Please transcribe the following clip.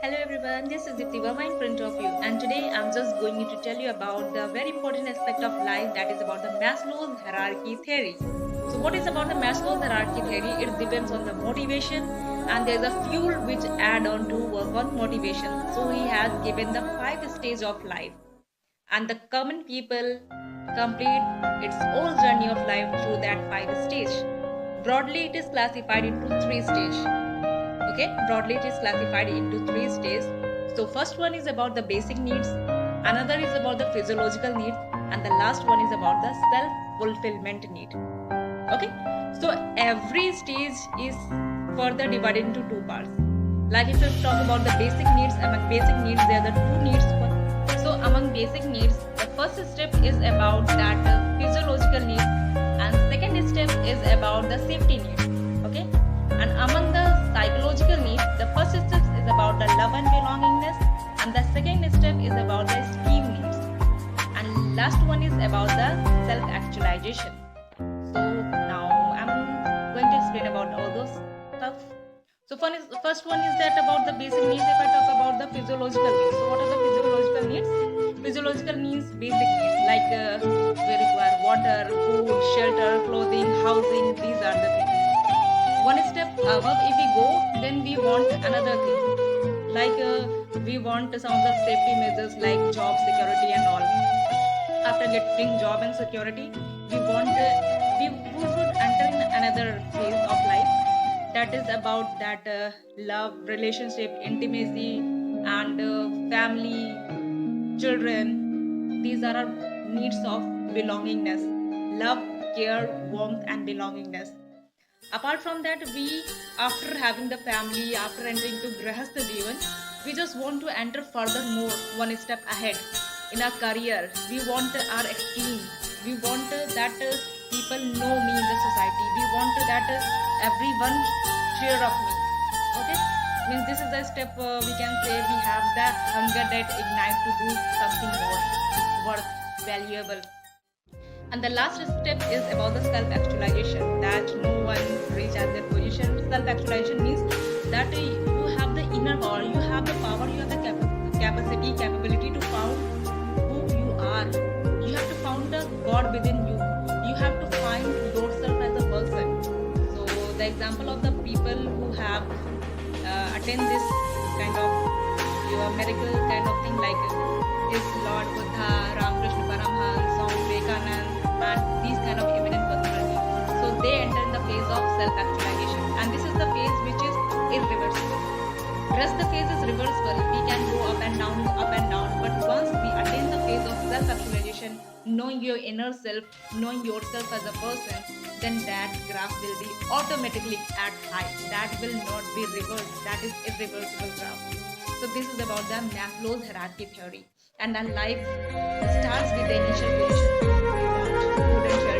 Hello everyone, this is Dipti Verma in front of you, and today I'm just going to tell you about the very important aspect of life, that is about the Maslow's hierarchy theory. So what is about the Maslow's hierarchy theory? It depends on the motivation, and there's a fuel which add on to work on motivation. So he has given the 5 stages of life, and the common people complete its whole journey of life through that 5 stage. Broadly, it is classified into 3 stages. Okay, broadly it is classified into 3 stages. So first one is about the basic needs, another is about the physiological needs, and the last one is about the self-fulfillment need. Okay, so every stage is further divided into two parts. Like if we talk about the basic needs, among basic needs there are the two needs. So among basic needs, the first step is about that physiological needs, and second step is about the safety needs. Okay, and among the psychological needs, the first step is about the love and belongingness, and the second step is about the esteem needs, and last one is about the self-actualization. So now I'm going to explain about all those stuff. So first one is that about the basic needs. If I talk about the physiological needs, so what are the physiological needs? Physiological needs, basic needs like we require water, food, shelter, clothing, housing. These are the things. One step above, if we go, then we want another thing, like we want some of the safety measures like job security and all. After getting job and security, we would enter in another phase of life, that is about that love, relationship, intimacy, and family, children. These are our needs of belongingness: love, care, warmth, and belongingness. Apart from that, we, after having the family, after entering to Grahastha Jivan, we just want to enter furthermore, one step ahead in our career. We want our esteem. We want that people know me in the society. We want that everyone cheer of me. Okay, means this is the step we can say we have that hunger that ignite to do something more worth, valuable. And the last step is about the self-actualization, that no one reach at their position. Self-actualization means that you have the inner power, you have the power, you have the capability to found who you are. You have to found the God within you. You have to find yourself as a person. So the example of the people who have attend this kind of miracle kind of thing, like is Lord Buddha, Ramakrishna Paramhans, Swami Vivekananda, and these kind of eminent personalities. So they enter in the phase of self-actualization, and this is the phase which is irreversible. Rest the phase is reversible. We can go up and down, but once we attain the phase of self-actualization, knowing your inner self, knowing yourself as a person, then that graph will be automatically at high. That will not be reversed. That is irreversible graph. So this is about the Maslow's hierarchy theory. And our life starts with the initial position. We want food and shelter.